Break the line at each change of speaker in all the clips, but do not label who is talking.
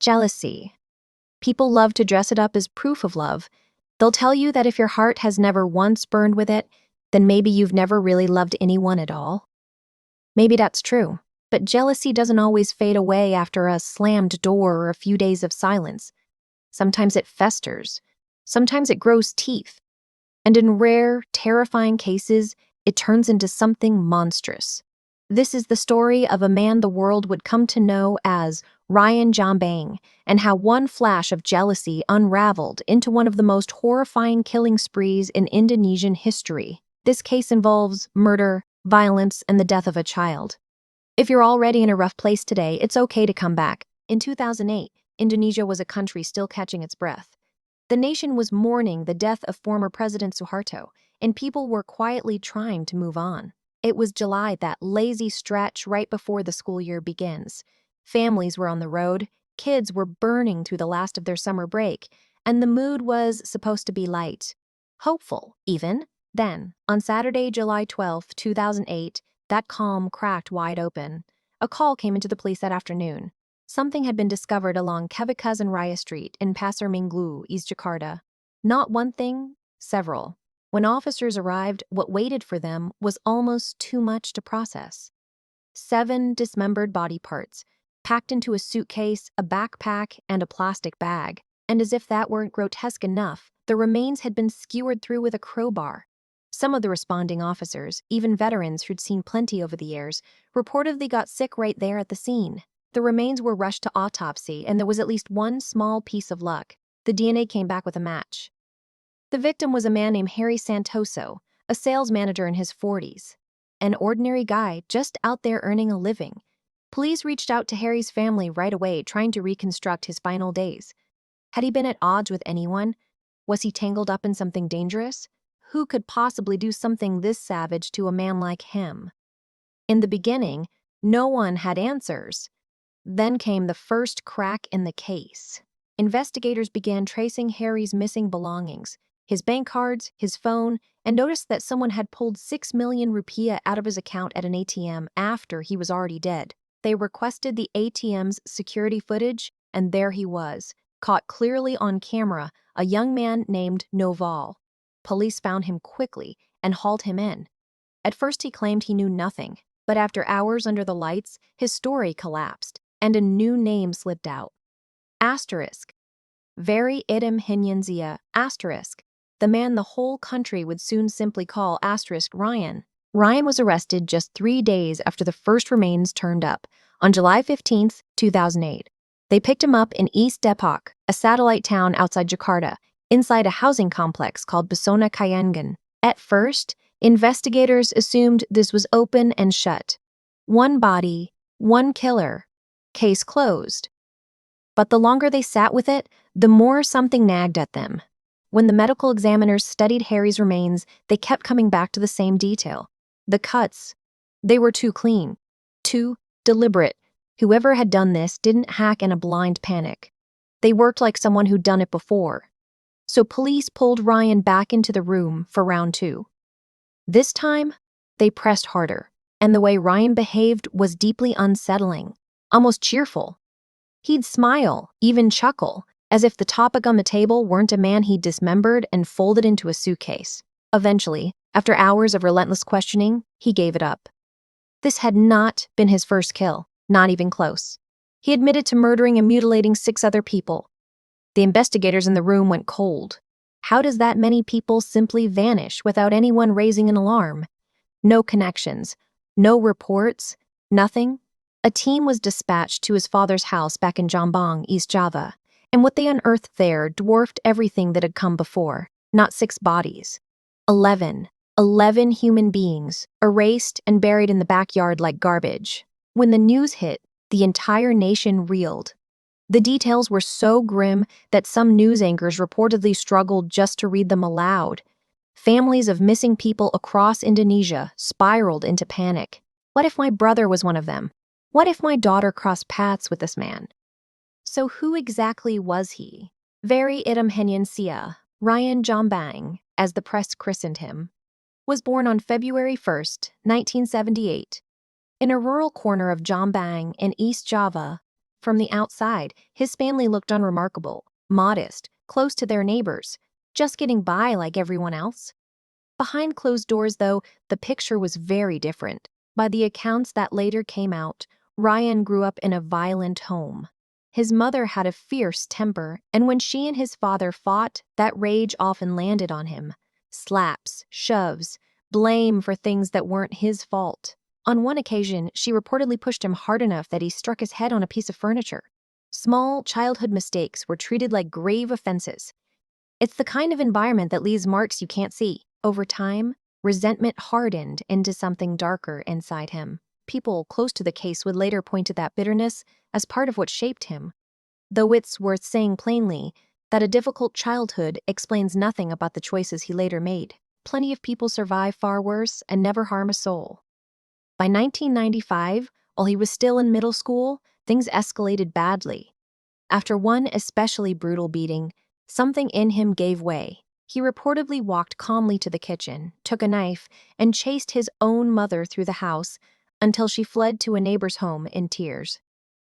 Jealousy. People love to dress it up as proof of love. They'll tell you that if your heart has never once burned with it, then maybe you've never really loved anyone at all. Maybe that's true, but jealousy doesn't always fade away after a slammed door or a few days of silence. Sometimes it festers. Sometimes it grows teeth. And in rare, terrifying cases, it turns into something monstrous. This is the story of a man the world would come to know as Ryan Jombang, and how one flash of jealousy unraveled into one of the most horrifying killing sprees in Indonesian history. This case involves murder, violence, and the death of a child. If you're already in a rough place today, it's okay to come back. In 2008, Indonesia was a country still catching its breath. The nation was mourning the death of former President Suharto, and people were quietly trying to move on. It was July, that lazy stretch right before the school year begins. Families were on the road, kids were burning through the last of their summer break, and the mood was supposed to be light. Hopeful, even. Then, on Saturday, July 12, 2008, that calm cracked wide open. A call came into the police that afternoon. Something had been discovered along Kevikasan Raya Street in Pasar Minggu, East Jakarta. Not one thing, several. When officers arrived, what waited for them was almost too much to process. 7 dismembered body parts, packed into a suitcase, a backpack, and a plastic bag. And as if that weren't grotesque enough, the remains had been skewered through with a crowbar. Some of the responding officers, even veterans who'd seen plenty over the years, reportedly got sick right there at the scene. The remains were rushed to autopsy, and there was at least one small piece of luck. The DNA came back with a match. The victim was a man named Harry Santoso, a sales manager in his 40s. An ordinary guy just out there earning a living. Police reached out to Harry's family right away, trying to reconstruct his final days. Had he been at odds with anyone? Was he tangled up in something dangerous? Who could possibly do something this savage to a man like him? In the beginning, no one had answers. Then came the first crack in the case. Investigators began tracing Harry's missing belongings, his bank cards, his phone, and noticed that someone had pulled 6 million rupiah out of his account at an ATM after he was already dead. They requested the ATM's security footage, and there he was, caught clearly on camera, a young man named Noval. Police found him quickly and hauled him in. At first he claimed he knew nothing, but after hours under the lights, his story collapsed, and a new name slipped out. Asterisk. Verry Idham Henyansyah, asterisk. The man the whole country would soon simply call asterisk Ryan. Ryan was arrested just 3 days after the first remains turned up, on July 15, 2008. They picked him up in East Depok, a satellite town outside Jakarta, inside a housing complex called Pesona Kayangan. At first, investigators assumed this was open and shut. One body, one killer. Case closed. But the longer they sat with it, the more something nagged at them. When the medical examiners studied Harry's remains, they kept coming back to the same detail. The cuts. They were too clean. Too deliberate. Whoever had done this didn't hack in a blind panic. They worked like someone who'd done it before. So police pulled Ryan back into the room for round 2. This time, they pressed harder, and the way Ryan behaved was deeply unsettling, almost cheerful. He'd smile, even chuckle, as if the topic on the table weren't a man he'd dismembered and folded into a suitcase. Eventually, after hours of relentless questioning, he gave it up. This had not been his first kill, not even close. He admitted to murdering and mutilating 6 other people. The investigators in the room went cold. How does that many people simply vanish without anyone raising an alarm? No connections, no reports, nothing. A team was dispatched to his father's house back in Jombang, East Java, and what they unearthed there dwarfed everything that had come before. Not 6 bodies. 11 human beings, erased and buried in the backyard like garbage. When the news hit, the entire nation reeled. The details were so grim that some news anchors reportedly struggled just to read them aloud. Families of missing people across Indonesia spiraled into panic. What if my brother was one of them? What if my daughter crossed paths with this man? So who exactly was he? Verry Idham Henyansyah, Ryan Jombang, as the press christened him, was born on February 1, 1978, in a rural corner of Jombang in East Java. From the outside, his family looked unremarkable, modest, close to their neighbors, just getting by like everyone else. Behind closed doors, though, the picture was very different. By the accounts that later came out, Ryan grew up in a violent home. His mother had a fierce temper, and when she and his father fought, that rage often landed on him. Slaps, shoves, blame for things that weren't his fault. On one occasion, she reportedly pushed him hard enough that he struck his head on a piece of furniture. Small childhood mistakes were treated like grave offenses. It's the kind of environment that leaves marks you can't see. Over time, resentment hardened into something darker inside him. People close to the case would later point to that bitterness as part of what shaped him. Though it's worth saying plainly that a difficult childhood explains nothing about the choices he later made. Plenty of people survive far worse and never harm a soul. By 1995, while he was still in middle school, things escalated badly. After one especially brutal beating, something in him gave way. He reportedly walked calmly to the kitchen, took a knife, and chased his own mother through the house until she fled to a neighbor's home in tears.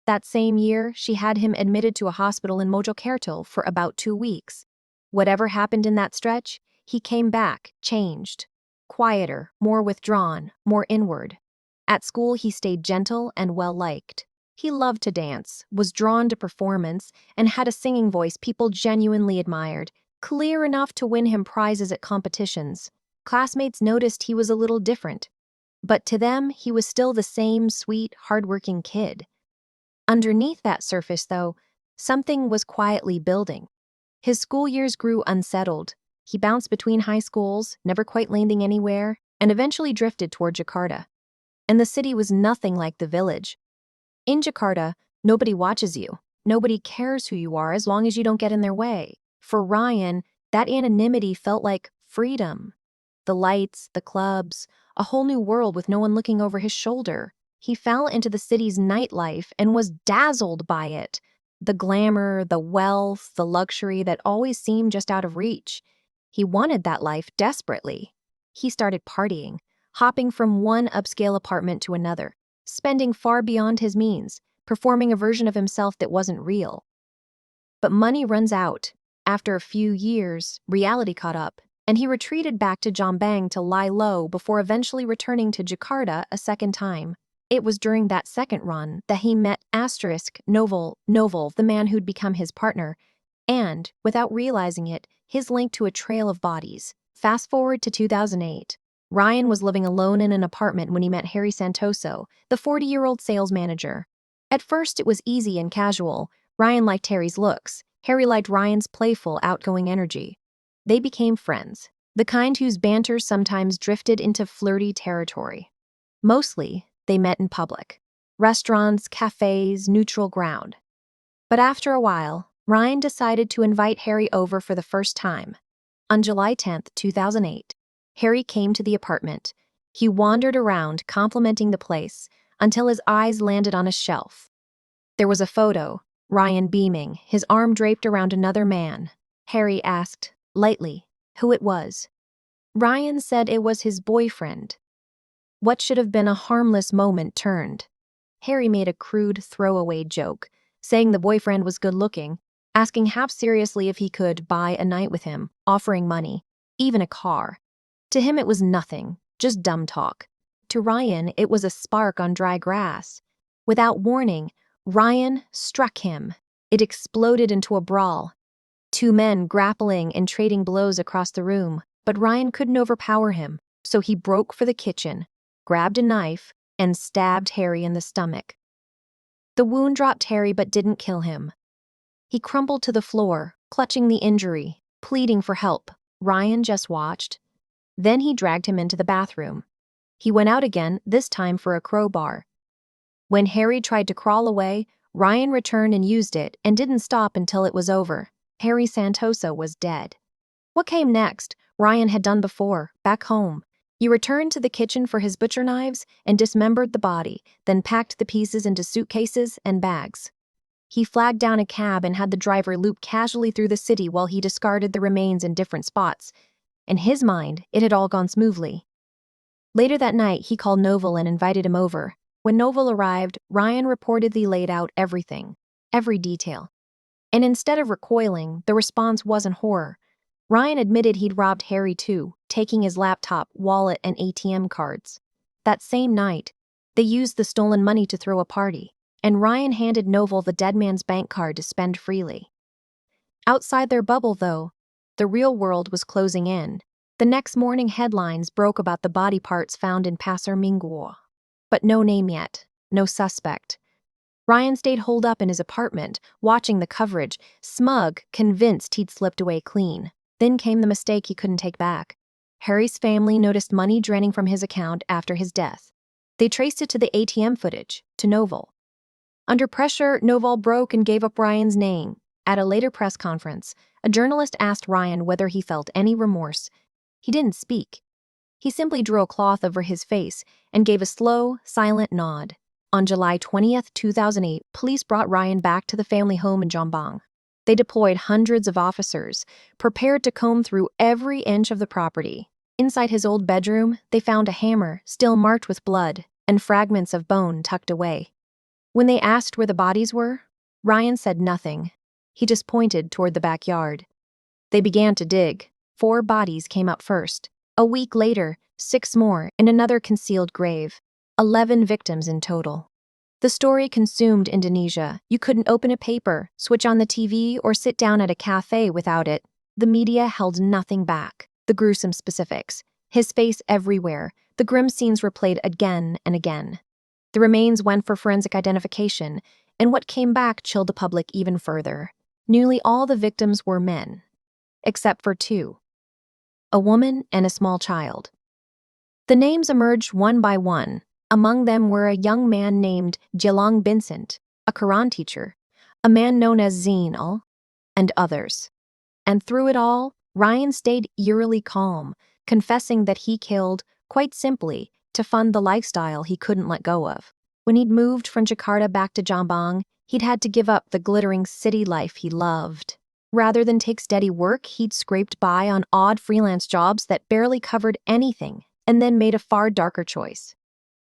That same year, she had him admitted to a hospital in Mojokerto for about 2 weeks. Whatever happened in that stretch, he came back, changed. Quieter, more withdrawn, more inward. At school, he stayed gentle and well-liked. He loved to dance, was drawn to performance, and had a singing voice people genuinely admired, clear enough to win him prizes at competitions. Classmates noticed he was a little different, but to them, he was still the same sweet, hardworking kid. Underneath that surface, though, something was quietly building. His school years grew unsettled. He bounced between high schools, never quite landing anywhere, and eventually drifted toward Jakarta. And the city was nothing like the village. In Jakarta, nobody watches you. Nobody cares who you are as long as you don't get in their way. For Ryan, that anonymity felt like freedom. The lights, the clubs, a whole new world with no one looking over his shoulder. He fell into the city's nightlife and was dazzled by it. The glamour, the wealth, the luxury that always seemed just out of reach. He wanted that life desperately. He started partying, hopping from one upscale apartment to another, spending far beyond his means, performing a version of himself that wasn't real. But money runs out. After a few years, reality caught up, and he retreated back to Jombang to lie low before eventually returning to Jakarta a second time. It was during that second run that he met Novel, the man who'd become his partner, and, without realizing it, his link to a trail of bodies. Fast forward to 2008. Ryan was living alone in an apartment when he met Harry Santoso, the 40-year-old sales manager. At first, it was easy and casual. Ryan liked Harry's looks. Harry liked Ryan's playful, outgoing energy. They became friends, the kind whose banter sometimes drifted into flirty territory. Mostly, they met in public. Restaurants, cafes, neutral ground. But after a while, Ryan decided to invite Harry over for the first time. On July 10, 2008, Harry came to the apartment. He wandered around, complimenting the place, until his eyes landed on a shelf. There was a photo, Ryan beaming, his arm draped around another man. Harry asked, lightly, who it was. Ryan said it was his boyfriend. What should have been a harmless moment turned. Harry made a crude throwaway joke, saying the boyfriend was good-looking, asking half seriously if he could buy a night with him, offering money, even a car. To him it was nothing, just dumb talk. To Ryan, it was a spark on dry grass. Without warning, Ryan struck him. It exploded into a brawl. 2 men grappling and trading blows across the room, but Ryan couldn't overpower him, so he broke for the kitchen, grabbed a knife, and stabbed Harry in the stomach. The wound dropped Harry but didn't kill him. He crumpled to the floor, clutching the injury, pleading for help. Ryan just watched. Then he dragged him into the bathroom. He went out again, this time for a crowbar. When Harry tried to crawl away, Ryan returned and used it and didn't stop until it was over. Harry Santoso was dead. What came next, Ryan had done before, back home. He returned to the kitchen for his butcher knives and dismembered the body, then packed the pieces into suitcases and bags. He flagged down a cab and had the driver loop casually through the city while he discarded the remains in different spots. In his mind, it had all gone smoothly. Later that night, he called Novel and invited him over. When Novel arrived, Ryan reportedly laid out everything. every detail. And instead of recoiling, the response wasn't horror. Ryan admitted he'd robbed Harry too, taking his laptop, wallet, and ATM cards. That same night, they used the stolen money to throw a party, and Ryan handed Novel the dead man's bank card to spend freely. Outside their bubble, though, the real world was closing in. The next morning, headlines broke about the body parts found in Pasar Minggu. But no name yet, no suspect. Ryan stayed holed up in his apartment, watching the coverage, smug, convinced he'd slipped away clean. Then came the mistake he couldn't take back. Harry's family noticed money draining from his account after his death. They traced it to the ATM footage, to Novel. Under pressure, Novel broke and gave up Ryan's name. At a later press conference, a journalist asked Ryan whether he felt any remorse. He didn't speak. He simply drew a cloth over his face and gave a slow, silent nod. On July 20th, 2008, police brought Ryan back to the family home in Jombang. They deployed hundreds of officers, prepared to comb through every inch of the property. Inside his old bedroom, they found a hammer, still marked with blood, and fragments of bone tucked away. When they asked where the bodies were, Ryan said nothing. He just pointed toward the backyard. They began to dig. 4 bodies came up first. A week later, 6 more in another concealed grave. 11 victims in total. The story consumed Indonesia. You couldn't open a paper, switch on the TV, or sit down at a cafe without it. The media held nothing back. The gruesome specifics. His face everywhere. The grim scenes replayed again and again. The remains went for forensic identification, and what came back chilled the public even further. Nearly all the victims were men, except for 2. A woman and a small child. The names emerged one by one. Among them were a young man named Jelong Vincent, a Quran teacher, a man known as Zainal, and others. And through it all, Ryan stayed eerily calm, confessing that he killed, quite simply, to fund the lifestyle he couldn't let go of. When he'd moved from Jakarta back to Jombang, he'd had to give up the glittering city life he loved. Rather than take steady work, he'd scraped by on odd freelance jobs that barely covered anything, and then made a far darker choice.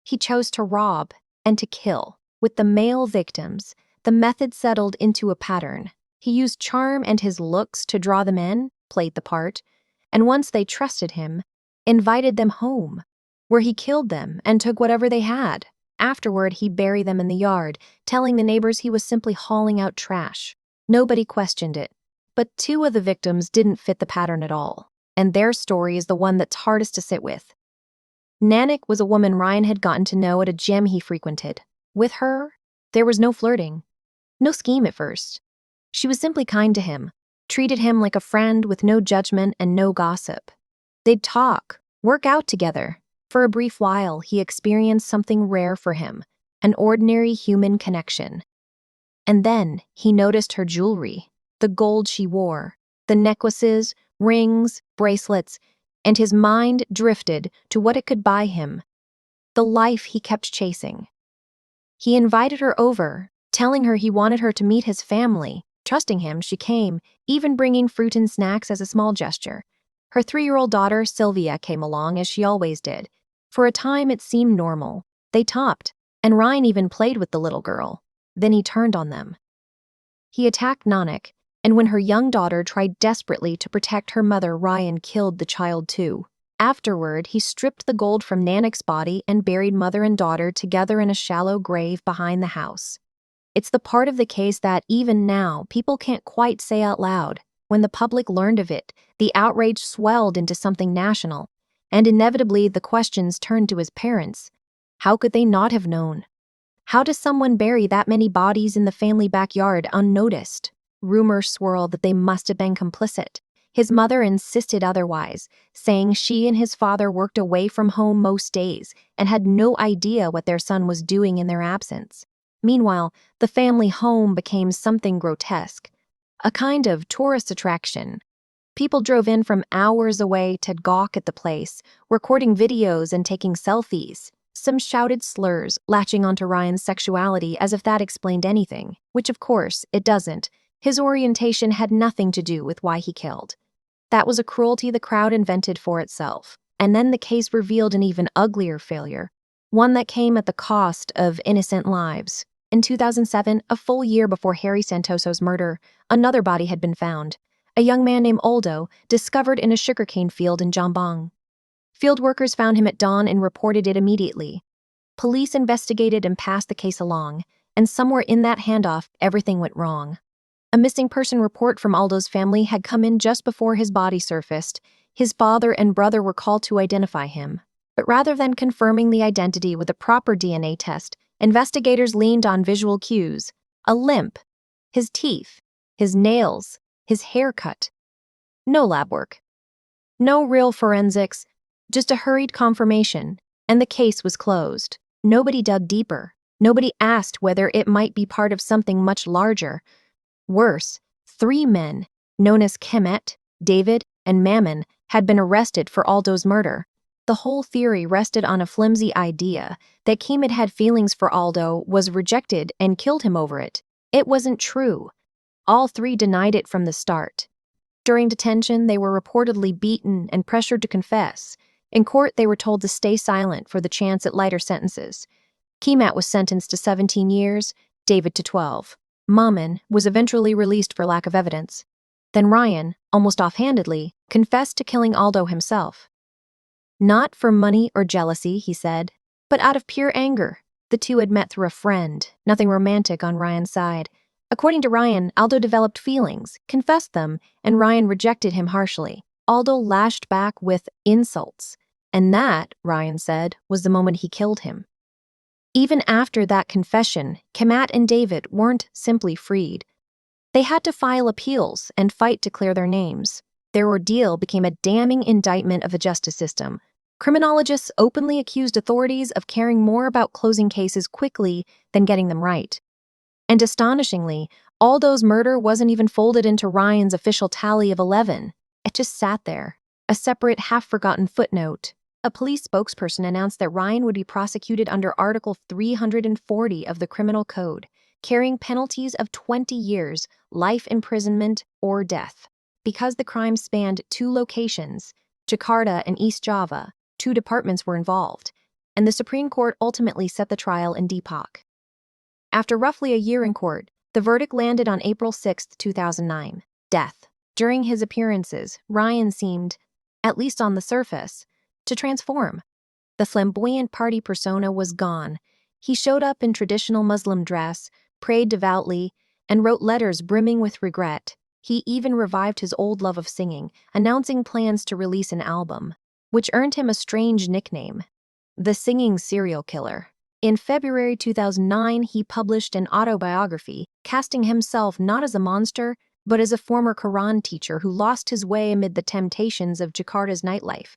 He chose to rob and to kill. With the male victims, the method settled into a pattern. He used charm and his looks to draw them in, played the part, and once they trusted him, invited them home, where he killed them and took whatever they had. Afterward, he'd bury them in the yard, telling the neighbors he was simply hauling out trash. Nobody questioned it. But 2 of the victims didn't fit the pattern at all, and their story is the one that's hardest to sit with. Nanak was a woman Ryan had gotten to know at a gym he frequented. With her, there was no flirting, no scheme at first. She was simply kind to him, treated him like a friend with no judgment and no gossip. They'd talk, work out together. For a brief while, he experienced something rare for him, an ordinary human connection. And then he noticed her jewelry, the gold she wore, the necklaces, rings, bracelets, and his mind drifted to what it could buy him, the life he kept chasing. He invited her over, telling her he wanted her to meet his family. Trusting him, she came, even bringing fruit and snacks as a small gesture. Her 3-year-old daughter, Sylvia, came along, as she always did. For a time, it seemed normal. They talked, and Ryan even played with the little girl. Then he turned on them. He attacked Nanak, and when her young daughter tried desperately to protect her mother, Ryan killed the child too. Afterward, he stripped the gold from Nanak's body and buried mother and daughter together in a shallow grave behind the house. It's the part of the case that, even now, people can't quite say out loud. When the public learned of it, the outrage swelled into something national, and inevitably the questions turned to his parents. How could they not have known? How does someone bury that many bodies in the family backyard unnoticed? Rumors swirled that they must have been complicit. His mother insisted otherwise, saying she and his father worked away from home most days and had no idea what their son was doing in their absence. Meanwhile, the family home became something grotesque, a kind of tourist attraction. People drove in from hours away to gawk at the place, recording videos and taking selfies. Some shouted slurs, latching onto Ryan's sexuality as if that explained anything, which of course it doesn't. His orientation had nothing to do with why he killed. That was a cruelty the crowd invented for itself. And then the case revealed an even uglier failure, one that came at the cost of innocent lives. In 2007, a full year before Harry Santoso's murder, another body had been found. A young man named Aldo, discovered in a sugarcane field in Jombang. Field workers found him at dawn and reported it immediately. Police investigated and passed the case along, and somewhere in that handoff, everything went wrong. A missing person report from Aldo's family had come in just before his body surfaced. His father and brother were called to identify him. But rather than confirming the identity with a proper DNA test, investigators leaned on visual cues: a limp, his teeth, his nails, his haircut. No lab work. No real forensics, just a hurried confirmation, and the case was closed. Nobody dug deeper. Nobody asked whether it might be part of something much larger. Worse, 3 men, known as Kemet, David, and Mammon, had been arrested for Aldo's murder. The whole theory rested on a flimsy idea that Kemet had feelings for Aldo, was rejected, and killed him over it. It wasn't true. All 3 denied it from the start. During detention, they were reportedly beaten and pressured to confess. In court, they were told to stay silent for the chance at lighter sentences. Kemet was sentenced to 17 years, David to 12. Mammon was eventually released for lack of evidence. Then Ryan, almost offhandedly, confessed to killing Aldo himself. Not for money or jealousy, he said, but out of pure anger. The two had met through a friend, nothing romantic on Ryan's side. According to Ryan, Aldo developed feelings, confessed them, and Ryan rejected him harshly. Aldo lashed back with insults, and that, Ryan said, was the moment he killed him. Even after that confession, Kemet and David weren't simply freed. They had to file appeals and fight to clear their names. Their ordeal became a damning indictment of the justice system. Criminologists openly accused authorities of caring more about closing cases quickly than getting them right. And astonishingly, Aldo's murder wasn't even folded into Ryan's official tally of 11. It just sat there, a separate, half-forgotten footnote. A police spokesperson announced that Ryan would be prosecuted under Article 340 of the Criminal Code, carrying penalties of 20 years, life imprisonment, or death. Because the crime spanned 2 locations, Jakarta and East Java, 2 departments were involved, and the Supreme Court ultimately set the trial in Depok. After roughly a year in court, the verdict landed on April 6, 2009. Death. During his appearances, Ryan seemed, at least on the surface, to transform. The flamboyant party persona was gone. He showed up in traditional Muslim dress, prayed devoutly, and wrote letters brimming with regret. He even revived his old love of singing, announcing plans to release an album, which earned him a strange nickname, the Singing Serial Killer. In February 2009, he published an autobiography, casting himself not as a monster, but as a former Quran teacher who lost his way amid the temptations of Jakarta's nightlife.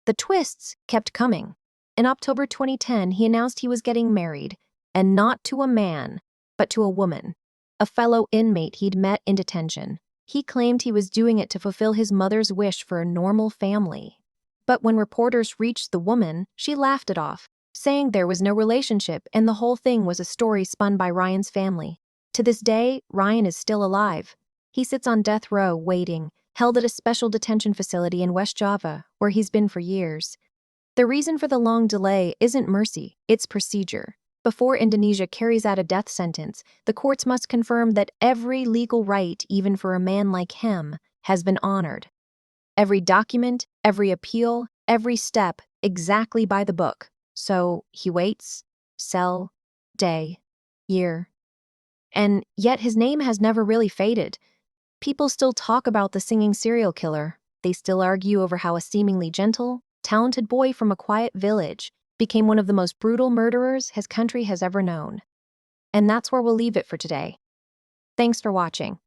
The twists kept coming. In October 2010, he announced he was getting married, and not to a man, but to a woman, a fellow inmate he'd met in detention. He claimed he was doing it to fulfill his mother's wish for a normal family. But when reporters reached the woman, she laughed it off, saying there was no relationship and the whole thing was a story spun by Ryan's family. To this day, Ryan is still alive. He sits on death row waiting, held at a special detention facility in West Java, where he's been for years. The reason for the long delay isn't mercy, it's procedure. Before Indonesia carries out a death sentence, the courts must confirm that every legal right, even for a man like him, has been honored. Every document, every appeal, every step, exactly by the book. So he waits, cell, day, year. And yet his name has never really faded. People still talk about the singing serial killer. They still argue over how a seemingly gentle, talented boy from a quiet village became one of the most brutal murderers his country has ever known. And that's where we'll leave it for today. Thanks for watching.